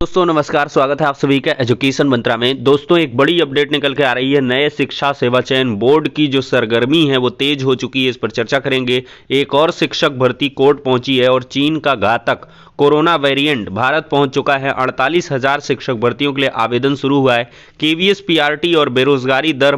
दोस्तों नमस्कार, स्वागत है आप सभी का एजुकेशन मंत्रा में। दोस्तों एक बड़ी अपडेट निकल के आ रही है। नए शिक्षा सेवा चयन बोर्ड की जो सरगर्मी है वो तेज हो चुकी है, इस पर चर्चा करेंगे। एक और शिक्षक भर्ती कोर्ट पहुंची है और चीन का घातक कोरोना वेरिएंट भारत पहुंच चुका है। 48,000 शिक्षक भर्तियों के लिए आवेदन शुरू हुआ है। केवीएस पीआरटी और बेरोजगारी दर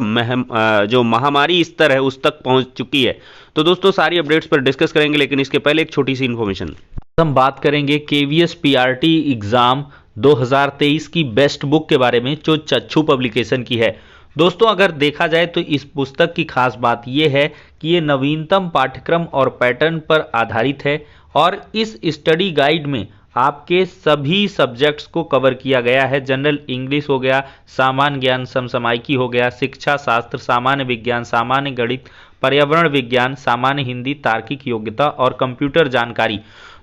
जो महामारी स्तर है उस तक पहुंच चुकी है। तो दोस्तों सारी अपडेट्स पर डिस्कस करेंगे, लेकिन इसके पहले एक छोटी सी इन्फॉर्मेशन। हम बात करेंगे केवीएस पीआरटी एग्जाम 2023 की बेस्ट बुक के बारे में, जो चक्षु पब्लिकेशन की है। दोस्तों अगर देखा जाए तो इस पुस्तक की खास बात यह है कि ये नवीनतम पाठ्यक्रम और पैटर्न पर आधारित है और इस स्टडी गाइड में आपके सभी सब्जेक्ट्स को कवर किया गया है। जनरल इंग्लिश हो गया, सामान्य ज्ञान समसामयिकी हो गया, शिक्षा शास्त्र, सामान्य विज्ञान, सामान्य गणित, पर्यावरण विज्ञान, सामान्य हिंदी, तार्किक योग्यता और कंप्यूटर जानकारी।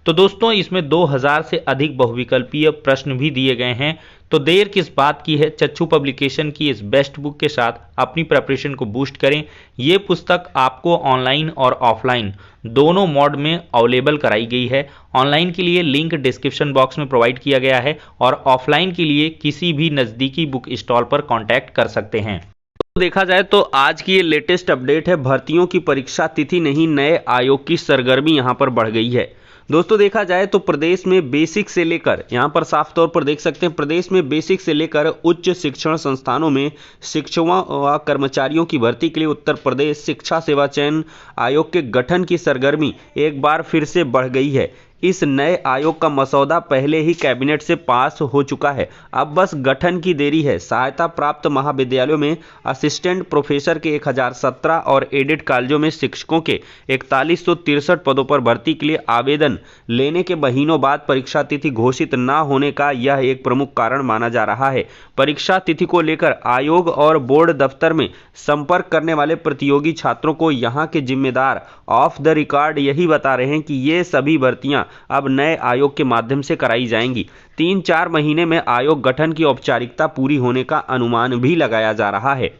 तो दोस्तों इसमें 2000 से अधिक बहुविकल्पीय प्रश्न भी दिए गए हैं। तो देर किस बात की है, चक्षु पब्लिकेशन की इस बेस्ट बुक के साथ अपनी प्रिपरेशन को बूस्ट करें। ये पुस्तक आपको ऑनलाइन और ऑफलाइन दोनों मोड में अवेलेबल कराई गई है। ऑनलाइन के लिए लिंक डिस्क्रिप्शन बॉक्स में प्रोवाइड किया गया है और ऑफलाइन के लिए किसी भी नज़दीकी बुक स्टॉल पर कॉन्टैक्ट कर सकते हैं। तो देखा जाए तो आज की ये लेटेस्ट अपडेट है। भर्तियों की परीक्षा तिथि नहीं, नए आयोग की सरगर्मी यहां पर बढ़ गई है। दोस्तों देखा जाए तो प्रदेश में बेसिक से लेकर, यहां पर साफ तौर पर देख सकते हैं, प्रदेश में बेसिक से लेकर उच्च शिक्षण संस्थानों में शिक्षकों व कर्मचारियों की भर्ती के लिए उत्तर प्रदेश शिक्षा सेवा चयन आयोग के गठन की सरगर्मी एक बार फिर से बढ़ गई है। इस नए आयोग का मसौदा पहले ही कैबिनेट से पास हो चुका है, अब बस गठन की देरी है। सहायता प्राप्त महाविद्यालयों में असिस्टेंट प्रोफेसर के 1017 और एडेड कॉलेजों में शिक्षकों के 4163 पदों पर भर्ती के लिए आवेदन लेने के महीनों बाद परीक्षा तिथि घोषित न होने का यह एक प्रमुख कारण माना जा रहा है। परीक्षा तिथि को लेकर आयोग और बोर्ड दफ्तर में संपर्क करने वाले प्रतियोगी छात्रों को यहां के जिम्मेदार ऑफ द रिकॉर्ड यही बता रहे हैं कि ये सभी भर्तियां अब नए आयोग के माध्यम से कराई जाएंगी। 3-4 महीने में आयोग गठन की औपचारिकता पूरी होने का अनुमान भी लगाया जा रहा है।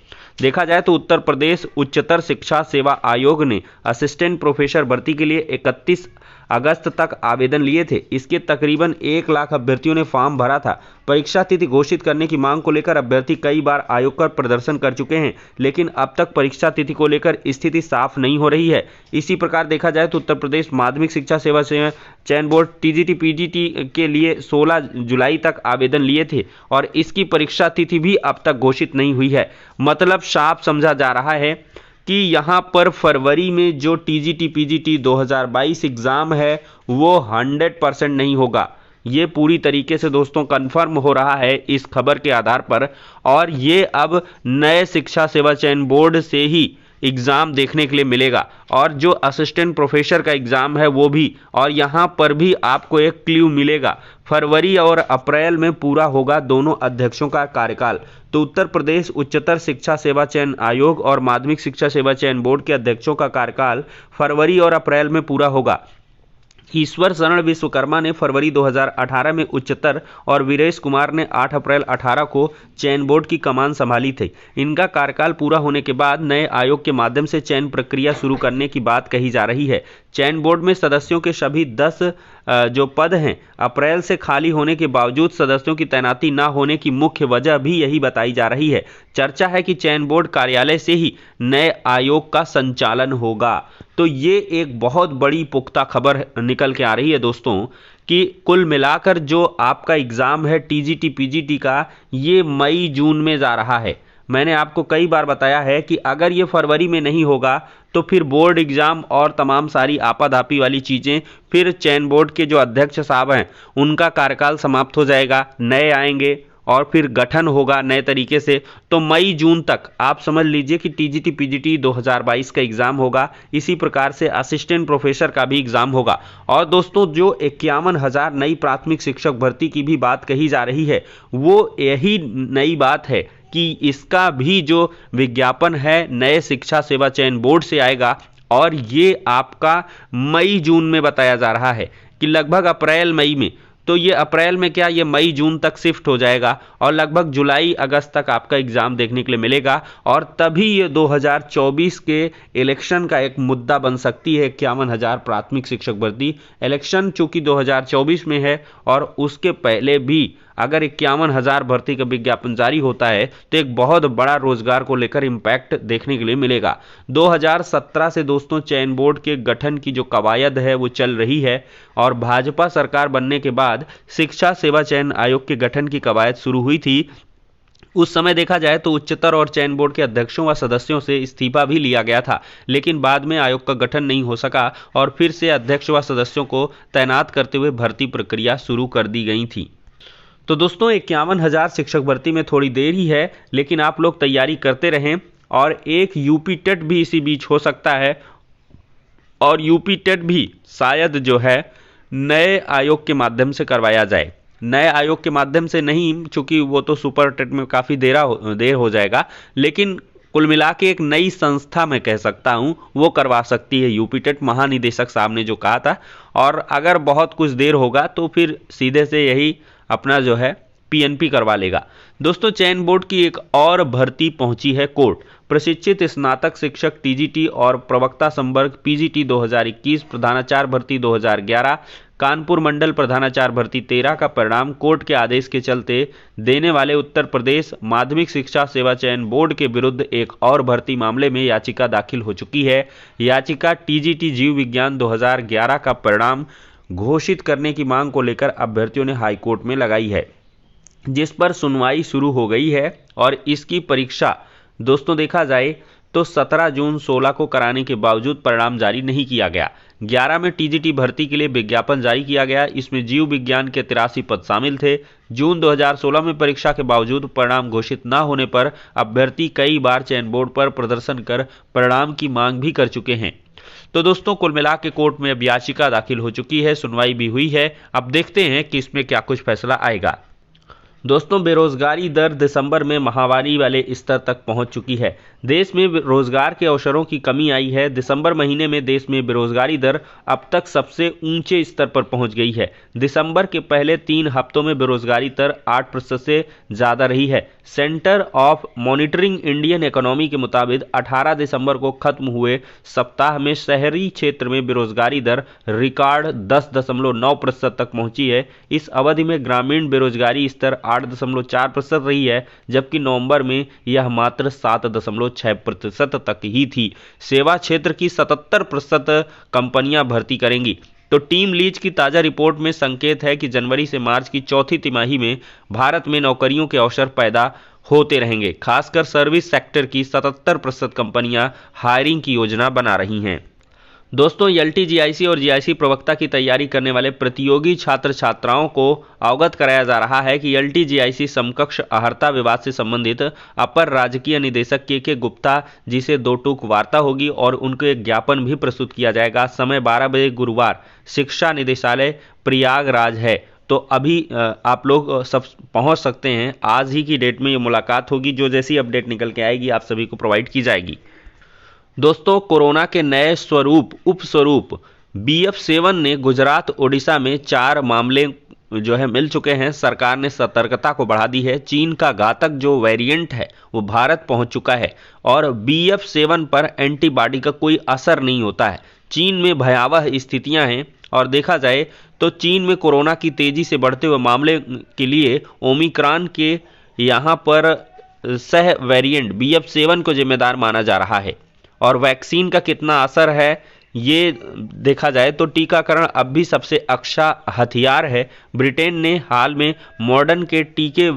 देखा जाए तो उत्तर प्रदेश उच्चतर शिक्षा सेवा आयोग ने असिस्टेंट प्रोफेसर भर्ती के लिए 31 अगस्त तक आवेदन लिए थे। इसके तकरीबन 1 लाख अभ्यर्थियों ने फॉर्म भरा था। परीक्षा तिथि घोषित करने की मांग को लेकर अभ्यर्थी कई बार आयोग पर प्रदर्शन कर चुके हैं, लेकिन अब तक परीक्षा तिथि को लेकर स्थिति साफ नहीं हो रही है। इसी प्रकार देखा जाए तो उत्तर प्रदेश माध्यमिक शिक्षा सेवा चयन बोर्ड टीजीटी पीजीटी के लिए 16 जुलाई तक आवेदन लिए थे और इसकी परीक्षा तिथि भी अब तक घोषित नहीं हुई है। मतलब साफ समझा जा रहा है कि यहाँ पर फरवरी में जो टीजीटी पीजीटी 2022 एग्ज़ाम है वो 100% नहीं होगा। ये पूरी तरीके से दोस्तों कंफर्म हो रहा है इस खबर के आधार पर, और ये अब नए शिक्षा सेवा चयन बोर्ड से ही एग्ज़ाम देखने के लिए मिलेगा। और जो असिस्टेंट प्रोफेसर का एग्ज़ाम है वो भी, और यहाँ पर भी आपको एक क्ल्यू मिलेगा, फरवरी और अप्रैल में पूरा होगा दोनों अध्यक्षों का कार्यकाल। तो उत्तर प्रदेश उच्चतर शिक्षा सेवा चयन आयोग और माध्यमिक शिक्षा सेवा चयन बोर्ड के अध्यक्षों का कार्यकाल फरवरी और अप्रैल में पूरा होगा। ईश्वर शरण विश्वकर्मा ने फरवरी 2018 में उच्चतर और वीरेश कुमार ने 8 अप्रैल 18 को चयन बोर्ड की कमान संभाली थी। इनका कार्यकाल पूरा होने के बाद नए आयोग के माध्यम से चयन प्रक्रिया शुरू करने की बात कही जा रही है। चयन बोर्ड में सदस्यों के सभी 10 जो पद हैं अप्रैल से खाली होने के बावजूद सदस्यों की तैनाती न होने की मुख्य वजह भी यही बताई जा रही है। चर्चा है कि चयन बोर्ड कार्यालय से ही नए आयोग का संचालन होगा। तो ये एक बहुत बड़ी पुख्ता खबर निकल के आ रही है दोस्तों कि कुल मिलाकर जो आपका एग्ज़ाम है टीजीटी पीजीटी का, ये मई जून में जा रहा है। मैंने आपको कई बार बताया है कि अगर ये फरवरी में नहीं होगा तो फिर बोर्ड एग्ज़ाम और तमाम सारी आपाधापी वाली चीज़ें, फिर चयन बोर्ड के जो अध्यक्ष साहब हैं उनका कार्यकाल समाप्त हो जाएगा, नए आएंगे और फिर गठन होगा नए तरीके से। तो मई जून तक आप समझ लीजिए कि टीजीटी पीजीटी 2022 का एग्ज़ाम होगा। इसी प्रकार से असिस्टेंट प्रोफेसर का भी एग्ज़ाम होगा। और दोस्तों जो 51,000 नई प्राथमिक शिक्षक भर्ती की भी बात कही जा रही है, वो यही नई बात है कि इसका भी जो विज्ञापन है नए शिक्षा सेवा चयन बोर्ड से आएगा, और ये आपका मई जून में बताया जा रहा है कि लगभग अप्रैल मई में। तो ये अप्रैल में क्या, ये मई जून तक शिफ्ट हो जाएगा और लगभग जुलाई अगस्त तक आपका एग्ज़ाम देखने के लिए मिलेगा। और तभी ये 2024 के इलेक्शन का एक मुद्दा बन सकती है। 51,000 प्राथमिक शिक्षक भर्ती इलेक्शन चूंकि 2024 में है और उसके पहले भी अगर 51,000 भर्ती का विज्ञापन जारी होता है तो एक बहुत बड़ा रोजगार को लेकर इम्पैक्ट देखने के लिए मिलेगा। 2017 से दोस्तों चयन बोर्ड के गठन की जो कवायद है वो चल रही है और भाजपा सरकार बनने के बाद शिक्षा सेवा चयन आयोग के गठन की कवायद शुरू हुई थी। उस समय देखा जाए तो उच्चतर और चयन बोर्ड के अध्यक्षों व सदस्यों से इस्तीफा भी लिया गया था, लेकिन बाद में आयोग का गठन नहीं हो सका और फिर से अध्यक्ष व सदस्यों को तैनात करते हुए भर्ती प्रक्रिया शुरू कर दी गई थी। तो दोस्तों 51,000 शिक्षक भर्ती में थोड़ी देर ही है, लेकिन आप लोग तैयारी करते रहें और एक यूपी टेट भी इसी बीच हो सकता है और यूपी टेट भी शायद जो है नए आयोग के माध्यम से करवाया जाए। नए आयोग के माध्यम से नहीं, चूंकि वो तो सुपर टेट में काफ़ी देर हो जाएगा, लेकिन कुल मिला के एक नई संस्था मैं कह सकता हूँ वो करवा सकती है यूपी टेट, महानिदेशक साहब ने जो कहा था। और अगर बहुत कुछ देर होगा तो फिर सीधे से यही अपना जो है पीएनपी करवा लेगा। दोस्तों चयन बोर्ड की एक और भर्ती पहुंची है कोर्ट। प्रशिक्षित स्नातक शिक्षक टीजीटी और प्रवक्ता संवर्ग पीजीटी 2021, प्रधानाचार्य भर्ती 2011, कानपुर मंडल प्रधानाचार्य भर्ती 13 का परिणाम कोर्ट के आदेश के चलते देने वाले उत्तर प्रदेश माध्यमिक शिक्षा सेवा चयन बोर्ड के विरुद्ध एक और भर्ती मामले में याचिका दाखिल हो चुकी है। याचिका टीजीटी जीव विज्ञान 2011 का परिणाम घोषित करने की मांग को लेकर अभ्यर्थियों ने हाईकोर्ट में लगाई है, जिस पर सुनवाई शुरू हो गई है और इसकी परीक्षा दोस्तों देखा जाए तो 17 जून 16 को कराने के बावजूद परिणाम जारी नहीं किया गया। 11 में टीजीटी भर्ती के लिए विज्ञापन जारी किया गया। इसमें जीव विज्ञान के 83 पद शामिल थे। जून 2016 में परीक्षा के बावजूद परिणाम घोषित न होने पर अभ्यर्थी कई बार चयन बोर्ड पर प्रदर्शन कर परिणाम की मांग भी कर चुके हैं। तो दोस्तों कुल मिला के कोर्ट में अब याचिका दाखिल हो चुकी है, सुनवाई भी हुई है। अब देखते हैं कि इसमें क्या कुछ फैसला आएगा। दोस्तों बेरोजगारी दर दिसंबर में महामारी वाले स्तर तक पहुंच चुकी है। देश में रोजगार के अवसरों की कमी आई है। दिसंबर महीने में देश में बेरोजगारी दर अब तक सबसे ऊंचे स्तर पर पहुंच गई है। दिसंबर के पहले 3 हफ्तों में बेरोजगारी दर 8% से ज़्यादा रही है। Centre of monitoring Indian economy के मुताबिक 18 दिसंबर को खत्म हुए सप्ताह में शहरी क्षेत्र में बेरोजगारी दर रिकॉर्ड 10.9% तक पहुंची है। इस अवधि में ग्रामीण बेरोजगारी स्तर 8.4% रही है, जबकि नवंबर में यह मात्र 7.6% तक ही थी। सेवा क्षेत्र की 77% कंपनियां भर्ती करेंगी। तो टीम लीज की ताजा रिपोर्ट में संकेत है कि जनवरी से मार्च की चौथी तिमाही में भारत में नौकरियों के अवसर पैदा होते रहेंगे। खासकर सर्विस सेक्टर की 77% कंपनियां हायरिंग की योजना बना रही हैं। दोस्तों एलटी जीआईसी और जीआईसी प्रवक्ता की तैयारी करने वाले प्रतियोगी छात्र छात्राओं को अवगत कराया जा रहा है कि एलटी जीआईसी समकक्ष अहर्ता विवाद से संबंधित अपर राजकीय निदेशक के गुप्ता जी से 2 टूक वार्ता होगी और उनको एक ज्ञापन भी प्रस्तुत किया जाएगा। समय 12 बजे गुरुवार शिक्षा निदेशालय प्रयागराज है। तो अभी आप लोग सब पहुंच सकते हैं। आज ही की डेट में ये मुलाकात होगी। जो जैसी अपडेट निकल के आएगी आप सभी को प्रोवाइड की जाएगी। दोस्तों कोरोना के नए उपस्वरूप BF7 ने गुजरात ओडिशा में 4 मामले जो है मिल चुके हैं। सरकार ने सतर्कता को बढ़ा दी है। चीन का घातक जो वेरिएंट है वो भारत पहुंच चुका है और BF7 पर एंटीबॉडी का कोई असर नहीं होता है। चीन में भयावह स्थितियां हैं और देखा जाए तो चीन में कोरोना की तेजी से बढ़ते हुए मामले के लिए ओमिक्रॉन के यहाँ पर सह वेरिएंट BF7 को जिम्मेदार माना जा रहा है। और वैक्सीन का कितना असर है ये देखा जाए तो टीकाकरण अब भी सबसे अच्छा हथियार है। ब्रिटेन ने हाल में मॉडर्न के टीके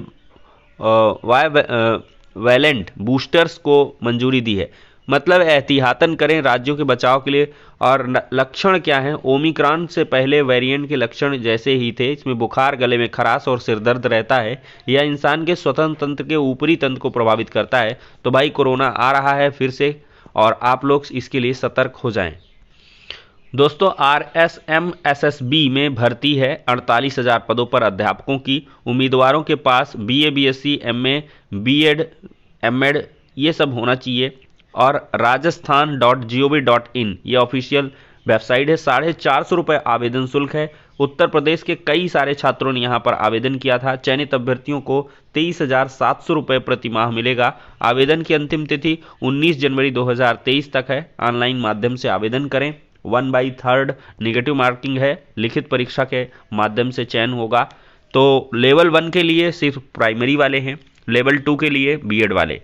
वैलेंट बूस्टर्स को मंजूरी दी है। मतलब एहतियातन करें राज्यों के बचाव के लिए। और लक्षण क्या हैं? ओमिक्रॉन से पहले वेरिएंट के लक्षण जैसे ही थे। इसमें बुखार, गले में खराश और सिरदर्द रहता है। यह इंसान के श्वसन तंत्र के ऊपरी तंत्र को प्रभावित करता है। तो भाई कोरोना आ रहा है फिर से और आप लोग इसके लिए सतर्क हो जाएं। दोस्तों RSMSSB में भर्ती है 48,000 पदों पर अध्यापकों की। उम्मीदवारों के पास BA, BSc, MA, B.Ed, M.Ed ये सब होना चाहिए। और rajasthan.gov.in ये ऑफिशियल वेबसाइट है। 450 रुपये आवेदन शुल्क है। उत्तर प्रदेश के कई सारे छात्रों ने यहाँ पर आवेदन किया था। चयनित अभ्यर्थियों को 23,700 रुपये प्रति माह मिलेगा। आवेदन की अंतिम तिथि 19 जनवरी 2023 तक है। ऑनलाइन माध्यम से आवेदन करें। 1/3 नेगेटिव मार्किंग है। लिखित परीक्षा के माध्यम से चयन होगा। तो लेवल 1 के लिए सिर्फ प्राइमरी वाले हैं, लेवल 2 के लिए बीएड वाले।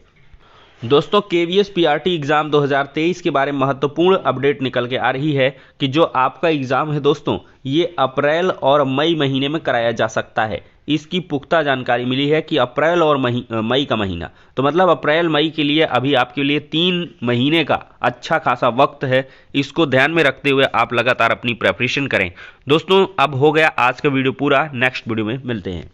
दोस्तों केवीएस पीआरटी एग्जाम 2023 के बारे में महत्वपूर्ण अपडेट निकल के आ रही है कि जो आपका एग्जाम है दोस्तों ये अप्रैल और मई महीने में कराया जा सकता है। इसकी पुख्ता जानकारी मिली है कि अप्रैल और मई का महीना, तो मतलब अप्रैल मई के लिए अभी आपके लिए 3 महीने का अच्छा खासा वक्त है। इसको ध्यान में रखते हुए आप लगातार अपनी प्रिपरेशन करें। दोस्तों अब हो गया आज का वीडियो पूरा, नेक्स्ट वीडियो में मिलते हैं।